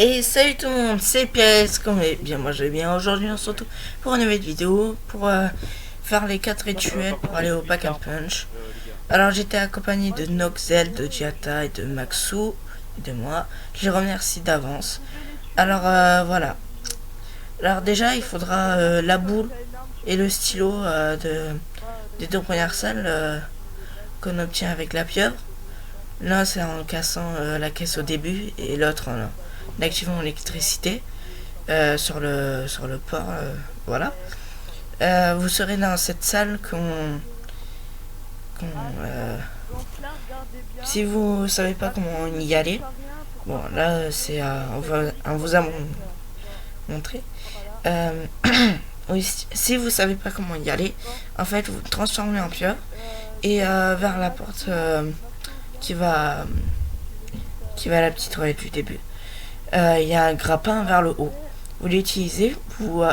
Et salut tout le monde, c'est PS, comment est bien, moi je vais bien. Aujourd'hui on se retrouve pour une nouvelle vidéo pour faire les 4 rituels pour aller au Pack and Punch. Alors j'étais accompagné de Noxel, de Giata et de Maxou et de moi. Je les remercie d'avance. Alors voilà. Alors déjà il faudra la boule et le stylo des deux premières salles qu'on obtient avec la pieuvre. L'un c'est en cassant la caisse au début et l'autre en activant l'électricité. Sur le port, voilà. Vous serez dans cette salle qu'on, si vous savez pas comment y aller, bon là c'est on vous a montré. Euh, oui, si vous savez pas comment y aller, en fait vous transformez en pieuvre et vers la porte qui va qui va à la petite toilette du début. Il y a un grappin vers le haut. Vous l'utilisez, vous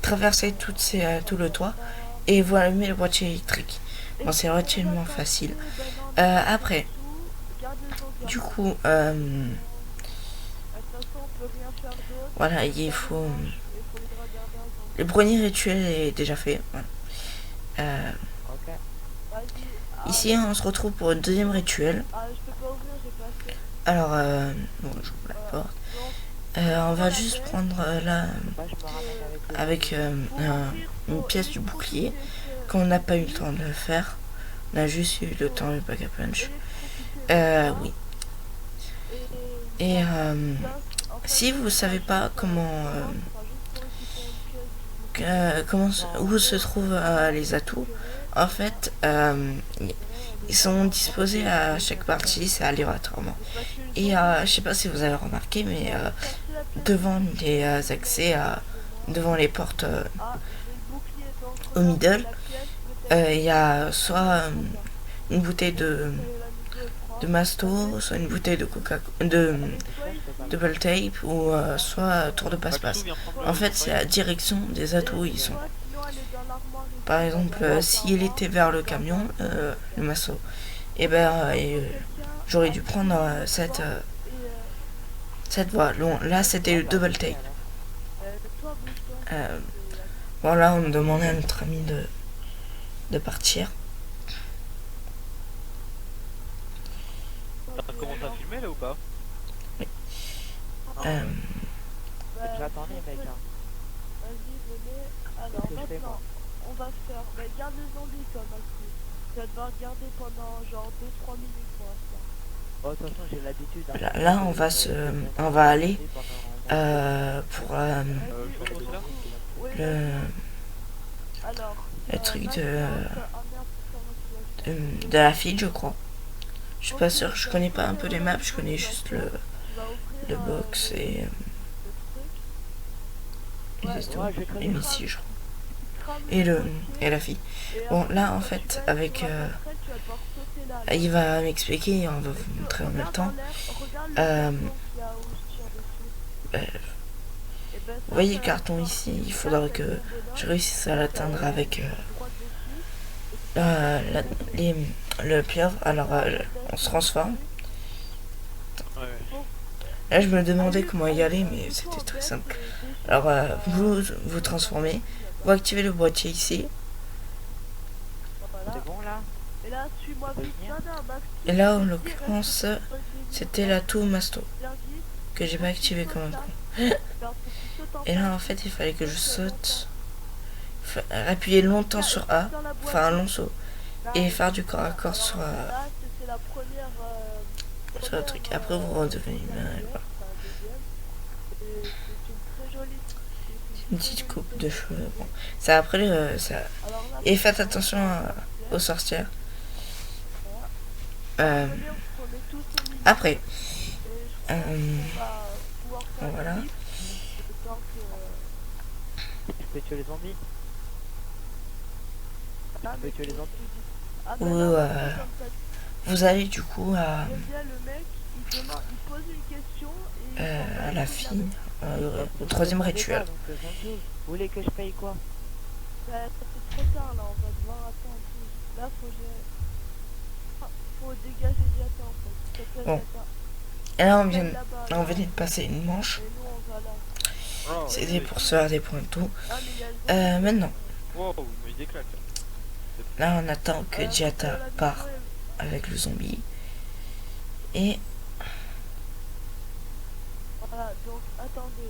traversez tout le toit et vous allumez le boîtier électrique. Bon, c'est relativement facile. Après, du coup, voilà, il faut. Le premier rituel est déjà fait. Voilà. Euh, Ici, on se retrouve pour un deuxième rituel. Alors, bon, j'ouvre la porte. On va juste prendre là avec une pièce du bouclier. Quand on n'a pas eu le temps de le faire, on a juste eu le temps du pack a punch. Oui. Et si vous savez pas où se trouvent les atouts, en fait, ils sont disposés à chaque partie, c'est aléatoirement. Et je sais pas si vous avez remarqué, mais devant les accès, devant les portes au middle, il y a soit une bouteille de Masto, soit une bouteille de Coca de double tape ou soit tour de passe-passe. En fait, c'est la direction des atouts où ils sont. Par exemple, s'il était vers le camion, le Masto, et ben j'aurais dû prendre cette voie. Bon, là, c'était le double tape. Bon, là, on me demandait à notre ami de partir. Ça commence à filmer là ou pas? Oui. J'attends les mecs. Vas-y, venez. Alors maintenant, on va faire. Bah, garde le zombie comme Maxi. Tu vas devoir garder pendant genre 2-3 minutes pour l'instant. Oh, de toute façon, j'ai l'habitude. Là, on va aller pour Je suis là. Oui, le, alors, le truc Max, un merde pour faire motivation. de la fille, je crois. Je suis pas sûr, je connais pas un peu les maps, je connais juste Tu vas ouvrir le box et le truc. les missiles, je crois. Crame Et, le le, boîtier. et la fille. Bon, là, en fait, avec. Tu vas devoir sauter là. Il va m'expliquer, on va vous montrer en même temps. Regarde le Euh, carton qu'il y a où je tire dessus. euh, Et ben, vous ça, voyez le ça- carton ici, il faudra que je réussisse à l'atteindre avec droite dessus. la- les, le pieuvre. Alors, on se transforme. Ouais. Là, je me demandais comment y aller, mais c'était très simple. Alors, vous vous transformez, vous activez le boîtier ici, Voilà. C'est bon là? Et là, suis-moi vite. Non, non, Max, et là, en l'occurrence, c'était l'atout Masto bien vite. que j'ai pas activé comme un con. Alors, faut que tu sautes en Et là, en fait, il fallait que je saute, appuyer longtemps sur A, faire un long saut, et faire du corps à corps sur Là, c'est la première. le truc. Après, vous redevenez humain, et voilà. C'est une très jolie. Une petite coupe de cheveux. Bon. Ça, après, ça. Alors là, Et faites attention aux sorcières. on est tous au milieu. Après, Et je crois qu'on va pouvoir faire voilà. le temps que. Je peux tuer les zombies? Ah, Je peux tuer les zombies? Ah, Ou, ben là, comme ça, vous allez du coup j'aime bien le mec, il pose une question et à la fille, au troisième rituel. Vous voulez que je paye quoi? Bah, c'est trop tard là, on va devoir attendre. Là, faut dégager Diata en fait. Bon. Et là, on là-bas. venait de passer une manche. Et nous, on va là. Oh, C'était pour se faire des points et tout. Ah, mais il y a le zombie. Maintenant, wow, mais il déclate. là, on attend que Coca-Cola Giata Migo part et- avec le zombie. Et Voilà, donc attendez. Si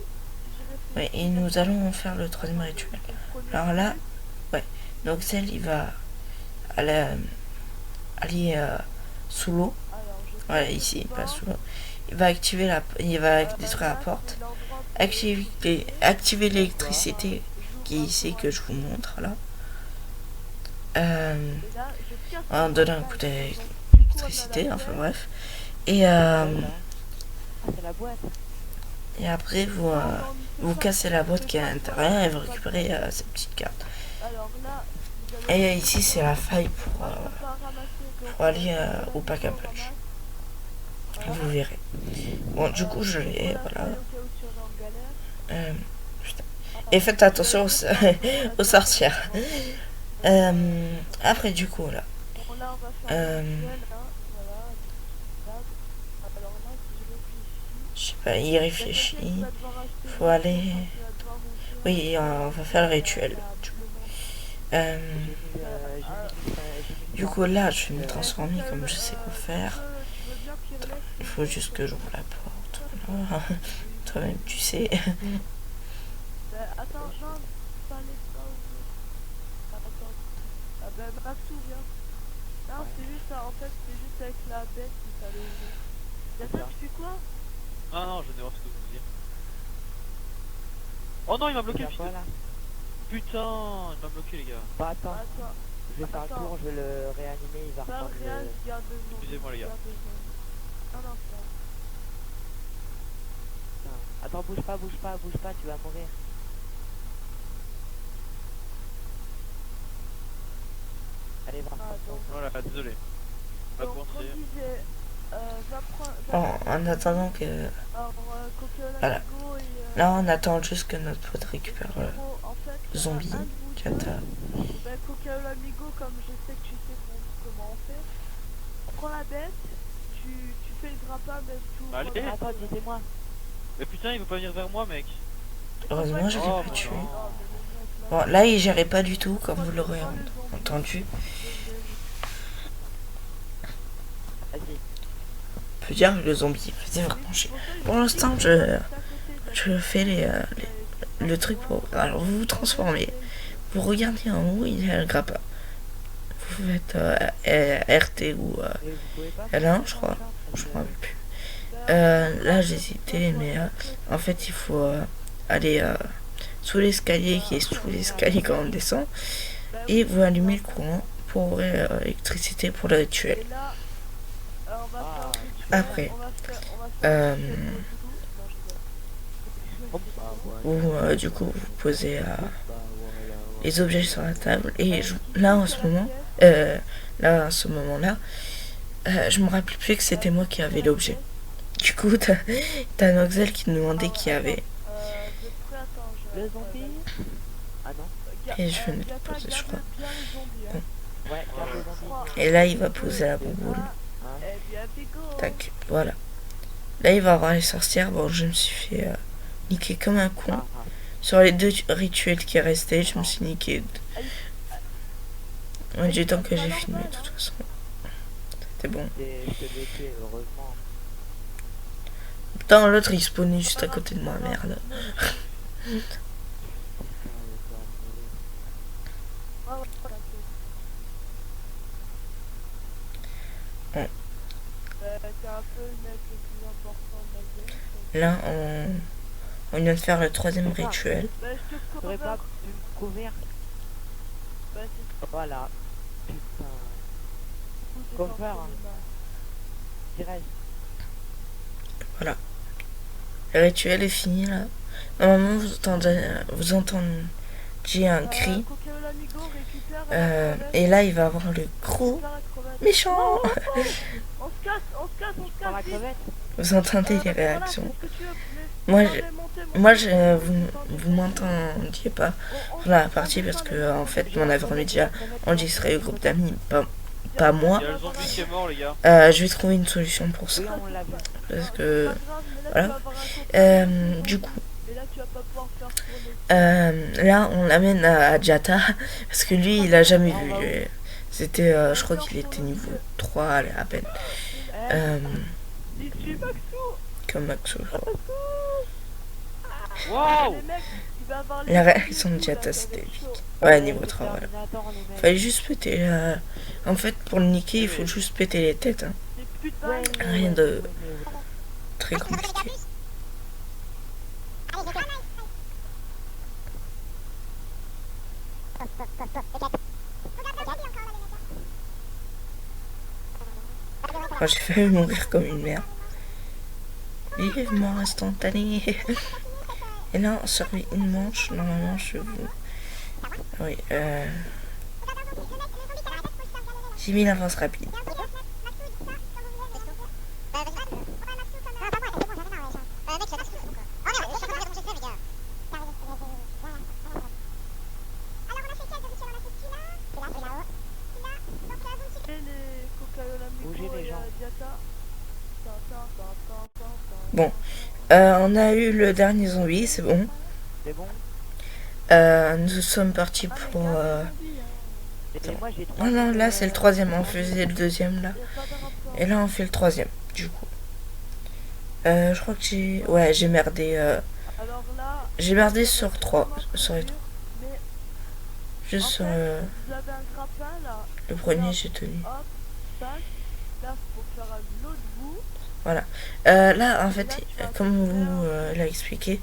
je ouais, réfléchis, et nous allons faire le troisième attendez, rituel. le premier Alors là, truc, donc celle, il va aller, sous l'eau. alors, je sais Voilà, que ici, c'est pas pas, sous l'eau. Il va activer il va détruire la là, porte. c'est l'endroit pour Activer les- l'électricité J'ouvre qui est un ici peu que je vous montre là. Et là, je casse On le donne un portail. coup Donc, du coup, on a d'électricité, la enfin flèche. bref. Et, Ah, c'est la boîte. et après, Non, non, mais c'est vous pas- cassez la boîte c'est qui est à pas l'intérieur ça, et vous c'est pas récupérez ça. cette petite carte. Alors là, vous allez- Et ici, c'est la faille Moi, je peux pas ramasser, donc, pour aller Coca-Cola au pack à Migo, punch. ramasse. Vous verrez. Bon, du coup, je l'ai, Coca-Cola voilà. Feuille, au cas où tu en es en galère. Putain. Ah, Et faites attention Coca-Cola aux sorcières. Feuille. Après, du coup, là. Bon, là, on va faire Euh, le rituel, hein. Voilà. Tac. Alors là, si je réfléchis. Je sais pas, il Il y a réfléchit. quelqu'un qui va devoir acheter Faut une aller- voiture, tu vas devoir ouvrir, Oui, on va faire le rituel. la bleue. Euh, J'ai mis du coup, là, je vais me transformer comme je sais quoi faire. Tu veux bien Pirelli, Il faut juste que j'ouvre la porte. Voilà. Toi-même, tu sais. Attends, non, pas les pas ouvrir. Attends. Ah ben, Maxou, viens. Non, c'est juste, en fait, c'est juste avec la bête qu'il fallait ouvrir. Yata, tu fais quoi? Ah non, je vais voir ce que vous me dire. Oh non, il m'a bloqué, Viens pas là. putain, il m'a bloqué les gars. Bah attends, Attends, je vais faire le tour, je vais le réanimer, il va pas reprendre rien, le... garde deux secondes. Excusez-moi, les gars. Garde deux secondes. Un instant. Putain. Attends, bouge pas, tu vas mourir. Allez, va. Ah, donc, Voilà, désolé. Pas donc, on coincé. disait, va prendre... Bon, en attendant que. Alors, Coca-Cola Voilà. Migo et... Là, on attend juste que notre pote récupère en fait, le zombie. un de vous deux, Kata. ben, Coca-Cola Migo, comme je sais que tu sais comment on fait, prends la bête, tu fais le grappin, mais tu Allez. ouvres la Attends, porte. dis-moi. Mais putain, il veut pas venir vers moi, mec. Heureusement, je l'ai Oh, pas tué. non. Bon, là, il gérait pas du tout, comme vous l'aurez entendu. Vas-y. On peut dire que le zombie faisait vraiment chier. Pour l'instant, je fais le truc pour. Alors, vous vous transformez. Vous regardez en haut, il y a le grappin. Vous faites RT ou Mais vous pouvez pas L1, je crois. Je me rappelle plus. Là, j'ai hésité, mais en fait, il faut aller sous l'escalier, qui est sous l'escalier quand on descend, et vous allumez le courant pour ouvrir l'électricité pour le rituel. Et là, on va faire un rituel, Après, on va faire euh, un rituel pour tout. Non, je rigole. ou du coup, vous posez les objets sur la table, et là, en ce moment-là, je me rappelle plus que c'était moi qui avais l'objet. Du coup, t'as Noxel qui nous demandait qui avait. Vous êtes prêts? Attends, Le zombie. Ah non. Et je venais de poser, je crois. Bien le zombie, hein. Ouais, garde le zombie. 3, Et là, il va poser la bouboule. Hein. et bien, Pico. Tac, voilà. Là, il va avoir les sorcières. Bon, je me suis fait niquer comme un con. Ah, ah. Sur les deux rituels qui restaient, je me suis niqué. Du temps que j'ai filmé, de toute façon. C'était bon. Je te l'ai tué, heureusement. Putain, l'autre, il spawnait juste à côté de moi, merde. Ouais, ouais, t'inquiète. Ouais. T'es un peu le mec le plus important de la game. Là, on vient de faire le troisième rituel. Bah, je te Tu pourrais pas couvre. pu me couvrir. Bah, c'est Voilà. Putain. tout, c'est Couvre, pas hein. un Direct. Le rituel est fini, là. Normalement, vous entendiez un cri. Coca-Cola Migo récupère Et là, il va avoir le gros méchant. On se casse, on se casse, on se Prends la casse. vite. crevette. Vous entendez les Voilà, réactions. fais ce que tu veux, Moi, mais- je- Moi, vous m'entendiez pas sur la partie parce que en fait mon avenir média enregistrait le groupe d'amis, pas pas moi. Il y a le zombie qui est mort, les gars. Je vais trouver une solution pour ça. Oui, on l'a vu. Parce C'est que... pas grave, mais là, voilà. tu vas avoir un copain. Du coup, Et là, tu vas pas pouvoir faire tourner. là, on l'amène à Jata. Parce que lui, il a jamais vu. C'était, je crois qu'il était niveau 3 allez, à peine. Il suit Maxou. Comme Maxo, je crois. Waouh! Les mecs, il va avoir les La coups, réaction de là, Jata, ça va c'était être vite. chaud. Ouais, niveau 3, voilà. Terminator, les mecs. Fallait juste péter. En fait, pour le niquer, il faut juste péter les têtes. Hein. Des putains. Ouais, Rien de ouais. très compliqué. Moi, j'ai failli mourir comme une merde. Vivement instantané. Et là, on survit une manche. Normalement, je vous. Oui, j'ai mis l'avance rapide. Et les Coca-Cola Bougez Micro les et gens. Diata. Bon. On a eu le dernier zombie, c'est bon. C'est bon. Nous sommes partis pour. Et moi, j'ai trois Non, non, là kills, c'est le troisième. On faisait le deuxième là. Y a pas de rapport. Et là, on fait le troisième, du coup. Je crois que j'ai. Ouais, j'ai merdé. Alors là, J'ai merdé sur 3. Sur les 3. mais Juste sur vous avez un grappin là. le premier, j'ai tenu. Hop, tac. Là, faut faire un autre bout. Là, en fait, comme on vous l'a expliqué,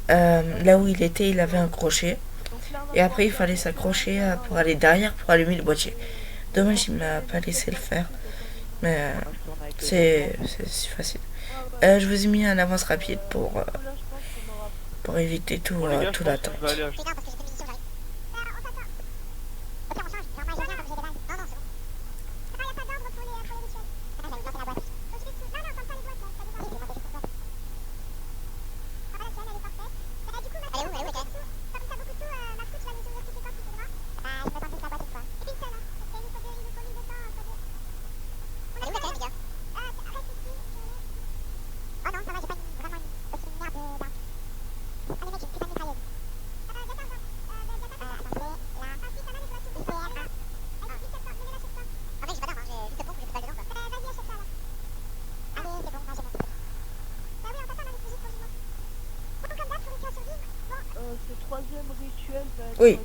là où il était, il avait un crochet. Donc là, on va Et après, il pouvoir fallait faire s'accrocher pour aller derrière pour allumer le boîtier. Dommage, il m'a pas laissé le faire. Mais moi, je tourne avec le c'est si facile. Ah ouais. Je vous ai mis un avance rapide Là, je pense qu'on aura. pour éviter tout, Bon, les gars, je tout pense que l'attente. je vais aller acheter. Ce troisième rituel va être. Oui.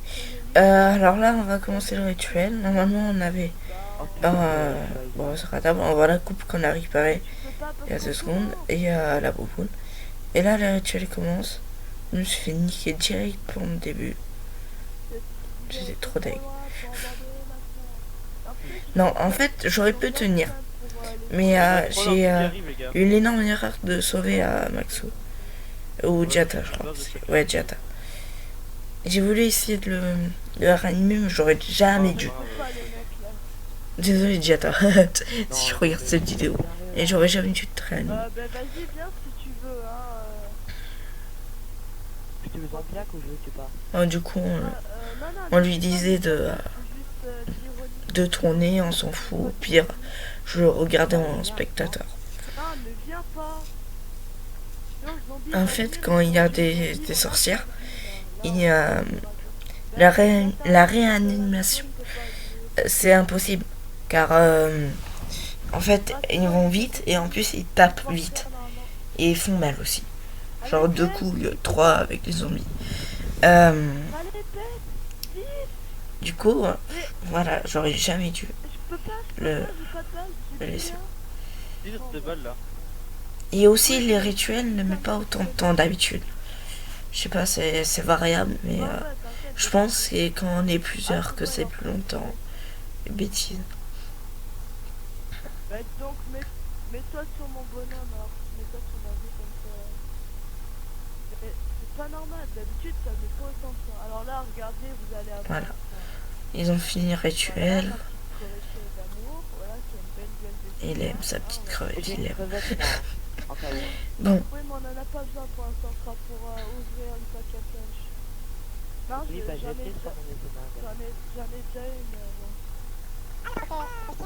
Alors là, on va commencer le rituel. Normalement, on avait. Oh, putain, Bon, c'est pas grave, on voit la coupe qu'on a récupérée Tu peux pas il y a parce 2 que secondes. non. Et la bouboune. Et là, le rituel commence. Je me suis fait niquer direct pour le début. J'étais trop deg. Non, en fait, j'aurais pu tenir. Mais j'ai eu l'énorme erreur de sauver à Maxo. Ou Jata, je crois. Ouais, Jata. J'ai voulu essayer de le ranimer, mais j'aurais jamais dû. Désolé, Jata, si je regarde cette vidéo. Et j'aurais jamais dû te réanimer. Ben vas-y, viens si tu veux. Hein, Tu veux en plaque ou je veux pas? Alors, du coup, non, on lui disait c'est juste l'ironie. de tourner, on s'en fout. Au pire, je le regardais en spectateur. Ah, mais viens pas. Non, zombie, En vas-y, fait, quand il y a des sorcières, il y a là, la réanimation. C'est impossible. Car, en fait, ils vont vite et en plus, ils tapent vite. Et ils font mal aussi. Genre 2 coups, 3 avec les zombies. Allez, pète, vite. Du coup, voilà, j'aurais jamais dû Je peux pas, le j'ai pas de balle, j'ai le laisser. rien. 10 de balles là. Et aussi, les rituels ne mettent pas autant de temps d'habitude. Je sais pas, c'est variable, mais Ouais, t'inquiète. je pense que c'est quand on est plusieurs que c'est plus longtemps. Bêtise. Bah, donc, mets-toi sur mon bonhomme, alors. Mets-toi sur ma vie comme ça. Mais c'est pas normal, d'habitude ça met pas autant de temps. Alors là, regardez, vous allez avoir. Voilà. Ils ont fini le rituel. Il aime sa petite crevette, J'ai il une aime. crevette, moi, hein, en cas où. Bon, Oui, mais on en a pas besoin pour l'instant, ce sera pour ouvrir le pack à punch. Non, Oui, bah j'en ai j'ai fait déjà ça, mon épingle. j'en ai déjà une. Bon.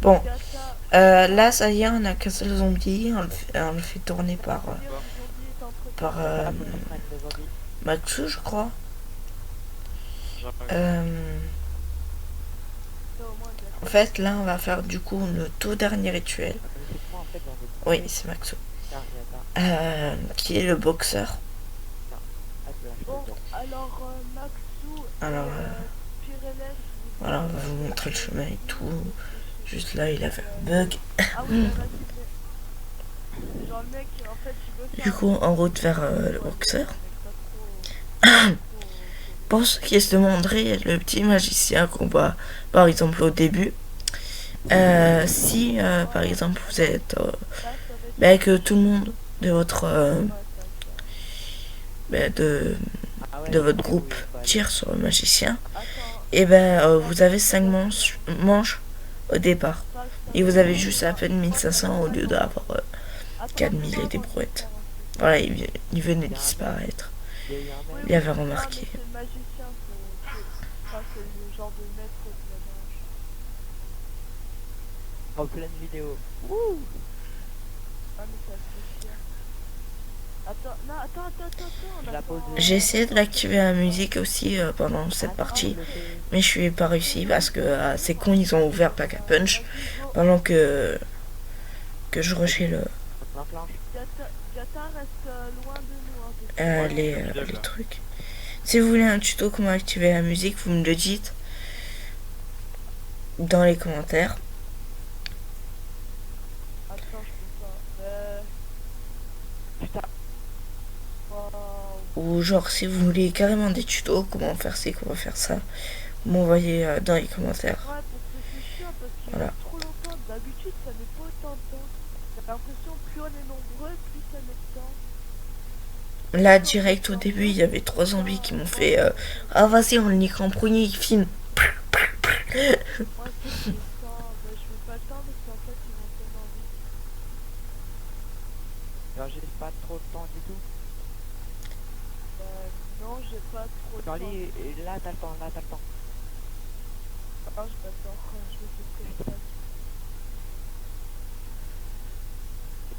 Bon, Gata, là, ça y est, on a cassé le zombie. On le fait tourner par, le zombie est entre par Ah, faut qu'on prenne le zombie. Matsu, je crois. J'arrive. au moins Gata. En fait, là, on va faire du coup le tout dernier rituel. Ah, mais c'est que moi en fait j'en ai Oui, trouvé. c'est Maxo. Tiens, il y a ça. Qui est le boxeur. Ah, tu l'as acheté Bon, dedans. alors Maxou et Alors, Pyrénèse, voilà, on va vous montrer le chemin et tout. Juste là, il avait un bug. Ah oui, bah, vas-y, mais... Genre le mec, en fait, il veut faire... Du coup, en route vers le boxeur. Pas trop... Pour ceux qui se demanderaient, le petit magicien qu'on voit par exemple au début, si par exemple vous êtes que tout le monde de votre Ah ouais, de j'ai votre trouvé où groupe il faut aller. tire sur le magicien, Attends, et vous avez 5 manches au départ. Et vous avez juste à peine 1500 au lieu d'avoir 4000 et des brouettes. Voilà, il venait de disparaître. Il y a eu un mec. Il avait remarqué. C'est le magicien, c'est le genre de maître de la mage. En pleine vidéo. Wouh! Ah mais ça fait chier. Attends, non, attends, on Je la attend. pose. J'ai essayé de l'activer la musique aussi pendant cette partie, mais je suis pas réussi parce que c'est con, ils ont ouvert Pack a Punch pendant que je rushais On enclenche. Gata reste loin de nous. Hein, les trucs. Si vous voulez un tuto comment activer la musique, vous me le dites dans les commentaires. Attends, je peux pas. Putain. Waouh. Ou genre si vous voulez carrément des tutos, comment faire ci, comment faire ça, vous m'envoyez dans les commentaires. Ouais, parce que c'est chiant, parce qu'il Voilà. met trop longtemps. D'habitude, ça met pas autant de temps. J'ai l'impression que plus on est nombreux, plus ça met de temps. Là, direct au début, il y avait 3 zombies qui m'ont fait ah vas-y, on le nique en premier, il filme. Moi, c'est le temps. Bah, je veux pas le temps parce qu'en fait, ils vont tellement vite. Genre j'ai pas trop de temps du tout. Non, j'ai pas trop de temps. Charlie, là t'as le temps, là t'as le temps. Ah, j'ai pas le temps. Je vais essayer de faire ça.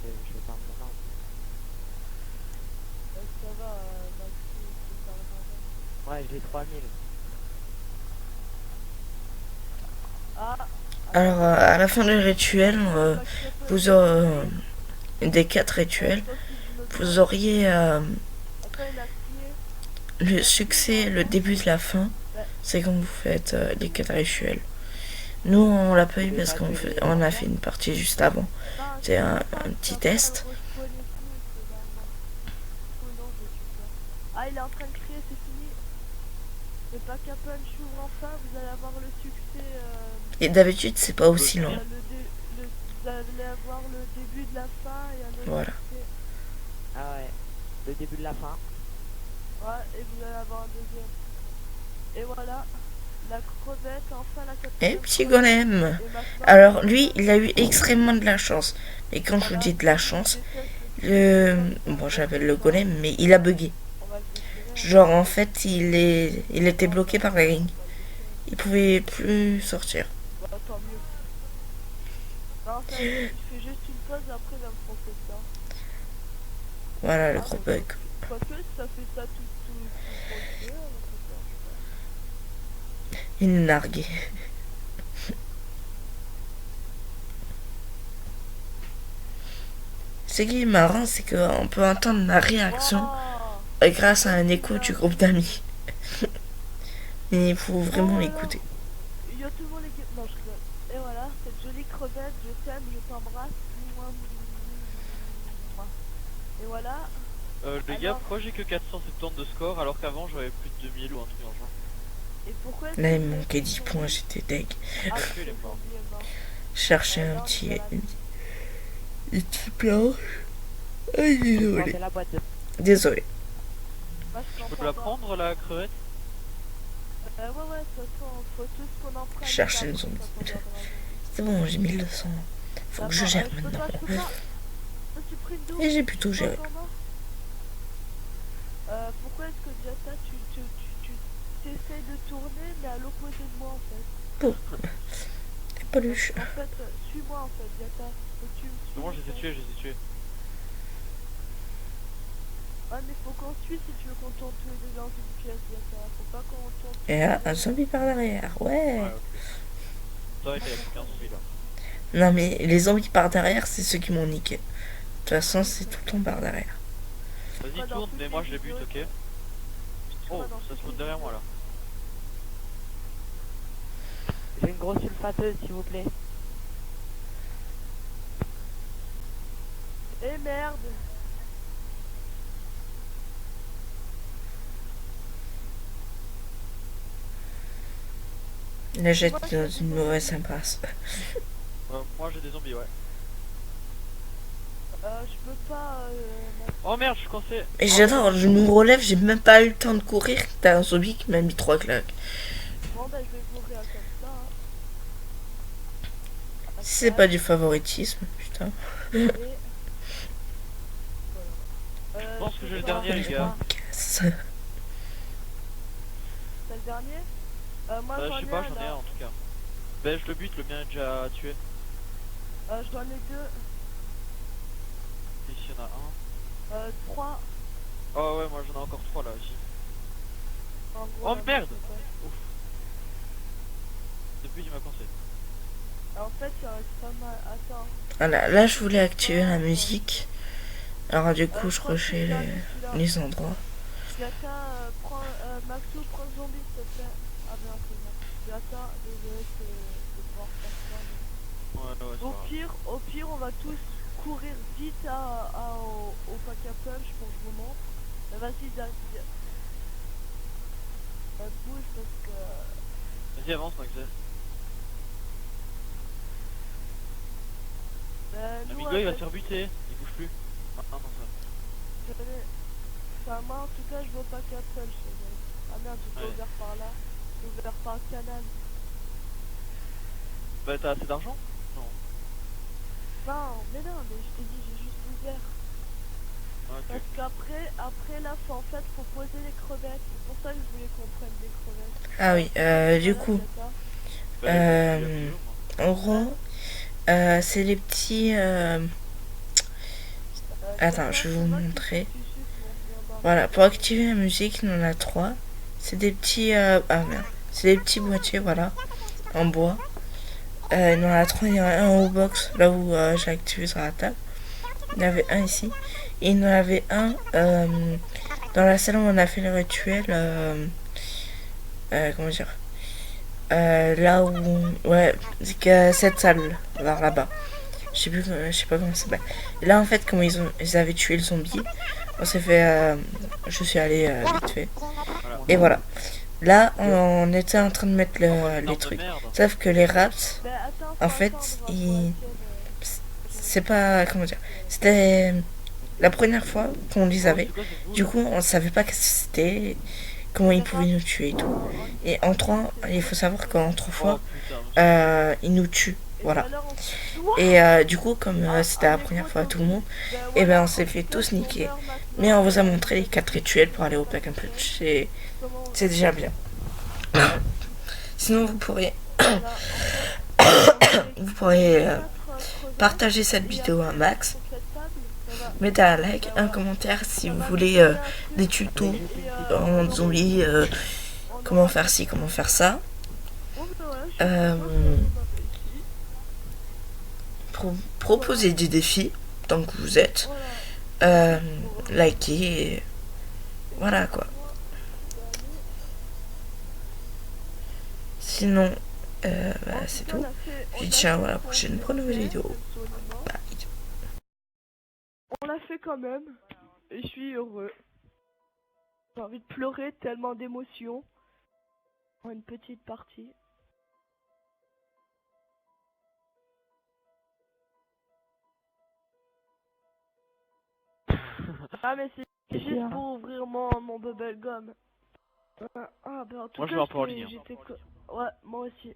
Je vais pas maintenant. Ça va, Maxi, c'est pas grave. Ouais, j'ai 3000. Ah, Alors à la fin du rituel, vous aurez des 4 rituels, vous auriez Attends, il a crié. le succès, le début de la fin. C'est quand vous faites les 4 rituels. Nous, on l'a pas eu parce on a fait une partie juste avant. C'est un petit test. Ah, il est en train de crier, c'est fini. Le pack à punch ouvre enfin, vous allez avoir le succès. Et d'habitude, c'est pas aussi long. Vous allez avoir le début de la fin et un autre Voilà. succès. Ah ouais. Le début de la fin. Ouais, et vous allez avoir un deuxième. Et voilà, la crevette, enfin la Et quatrième. petit golem. Et maintenant, Alors lui, il a eu extrêmement de la chance. Mais quand je vous dis de la chance, bon, j'appelle le golem, mais il a bugué. on va le déchirer. Genre en fait, il était bloqué par la ligne. Il pouvait plus sortir. Bah, tant mieux. Non, ça, je fais juste une pause et après, il va me foncer dedans. Voilà le gros bug. Quoique, ça fait ça tout pour le tuer, alors ça dérange pas. Il est nargué. Ce qui est marrant, c'est qu'on peut entendre la réaction Wow. grâce à un écho du groupe d'amis. Mais il faut vraiment l'écouter. Il y a tout le monde équipe. Non, je rigole. Et voilà, cette jolie crevette, je t'aime, je t'embrasse. Mouah, mouah. Et voilà. Les gars, pourquoi j'ai que 470 de score alors qu'avant j'avais plus de 2000 ou un truc dans le genre? Et pourquoi Là, il me manquait 10 points, j'étais deg. Ah, Parce qu'il est mort. zombie est mort. Chercher un petit planche. Aïe, désolé. C'est la boîte de. Désolé. Moi, je Je peux comprends la pas. prendre la crevette? Ouais, de toute façon, faut tous qu'on en prenne. Chercher une zombie. C'est bon, j'ai 1200. Faut que je gère maintenant. Et j'ai plutôt géré. Pourquoi est-ce que Jata, tu t'essayes de tourner, mais à l'opposé de moi en fait? Peluche. En fait, suis-moi en fait, Yata. Faut que tu me C'est bon, je les ai suives. tués, je les ai tués. Ah, mais faut qu'on suive si tu veux qu'on tourne tous les deux dans une pièce, Yata. Faut pas qu'on tourne tous Et les là, deux. un zombie par derrière. Ouais. Ouais, ok. Ça, il y a plus qu'un zombie là. Non, mais les zombies par derrière, c'est ceux qui m'ont niqué. De toute façon, c'est tout le temps par derrière. Vas-y, Pas dans tourne, toutes mais les moi je les bute, vidéos, ok? pas Oh, dans ça toutes se les monte derrière moi là. J'ai une grosse sulfateuse, s'il vous plaît. Eh merde! Là, j'étais dans une mauvaise impasse. Moi j'ai des zombies, ouais. Je peux pas. Oh merde, je suis coincé. Et j'adore, je me relève, j'ai même pas eu le temps de courir. T'as un zombie qui m'a mis 3 claques. Bon, bah, je vais mourir comme ça. Hein. Si c'est pas du favoritisme, putain. Et... Voilà. Je pense que j'ai le sais dernier, pas. les gars. Casse. C'est le dernier? Moi Je j'en sais ai pas, un j'en ai là. un en tout cas. Ben je le bute, le mien est déjà tué. J'en ai deux. Ici il y en a un. Trois. Oh ouais, moi j'en ai encore 3 là aussi. En gros, Oh là, merde! je sais pas. Ouf. Depuis il m'a coincé. En fait, il reste pas mal. Attends. Voilà, là, je voulais activer la musique. Alors, du coup, je crois que c'est crochais le dernier, celui-là. les endroits. Yata, prends. Maxou, prends le zombie s'il te plaît. Ah bien, c'est bon. Yata, désolé de devoir faire ça. Mais... Ouais, c'est Au pire, on va tous courir vite au pack à punch pour que je vous montre. Mais vas-y, bouge parce que. Vas-y, avance, Maxel. Nous, Amigo il va avec- se faire buter, il bouge plus. Ah non, ça. Enfin, moi en tout cas, je vois pas qu'à punch. Les gars. Ah merde, j'ai pas Ouais. ouvert par là. J'ai ouvert par le canal. Bah t'as assez d'argent? Non. Non, mais je t'ai dit, j'ai juste ouvert. Ok. Parce qu'après là, en fait, faut poser les crevettes. C'est pour ça que je voulais qu'on prenne des crevettes. Ah oui, du Voilà, coup, c'est ça. Bah, il y a plus haut, moi. en gros, c'est les petits... Attends, je vais vous montrer. Voilà, pour activer la musique, il y en a 3. C'est des petits... ah merde. C'est des petits boîtiers, voilà, en bois. Il y en a 3, il y en a un au box, là où j'ai activé sur la table. Il y en avait un ici. Et il y en avait un dans la salle où on a fait le rituel. Comment dire, là où... Ouais, c'est que cette salle, vers là-bas. Je sais pas comment ça s'appelle. Et là, en fait, comme ils avaient tué le zombie, on s'est fait... je suis allé vite fait. Voilà. Et voilà. Là, on était en train de mettre Oh, les énorme trucs. merde. Sauf que les raps, Mais attends, en faut fait, attendre, on va ils... pour la tienne, c'est pas... Comment dire, c'était la première fois qu'on les Oh, avait. c'est quoi cette boule? Du coup, on savait pas qu'est-ce que c'était, comment ils pouvaient nous tuer et tout. Et en 3, il faut savoir qu'en 3 Oh fois, putain, ils nous tuent. Et Voilà. tout à l'heure, on se- Et du coup, comme c'était la les première gros fois à tout le zombies. monde, Ben et voilà, ben on s'est fait peut-être tous qu'on niquer. meurt maintenant. Mais on vous a montré les 4 rituels pour aller au pack and punch. Comment on- C'est déjà bien. Sinon, vous pourriez, Voilà, en fait, vous pourriez quatre crevettes. partager cette Et vidéo à après, max. sur cette table, ça va- Mettez un like, un commentaire si ça vous va voulez nous donner un truc. des tutos Et, en zombie, on comment aura- faire ci, comment faire ça. Oh, ben voilà, je suis Euh, content, je m'appelle ici. Proposer des défis tant que vous êtes. Voilà. Likez. Et voilà quoi. Sinon, c'est tout. Je dis ciao à la prochaine pour une nouvelle vidéo. Bye. On l'a fait quand même. Et je suis heureux. J'ai envie de pleurer tellement d'émotions. Pour une petite partie. Ah mais c'est juste pour ouvrir mon bubblegum. Ah ben en tout Moi, je cas vais un peu en ligne, hein. j'étais ouais, moi aussi.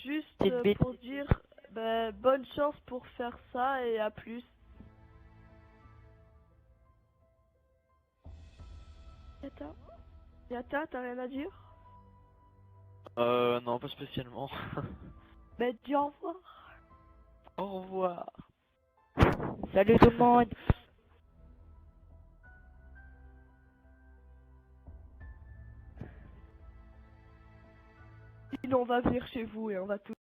Juste pour dire bonne chance pour faire ça et à plus. Yata? Yata, t'as rien à dire? Non, pas spécialement. Ben, dis au revoir. Au revoir. Salut tout le monde. Sinon, on va venir chez vous et on va tout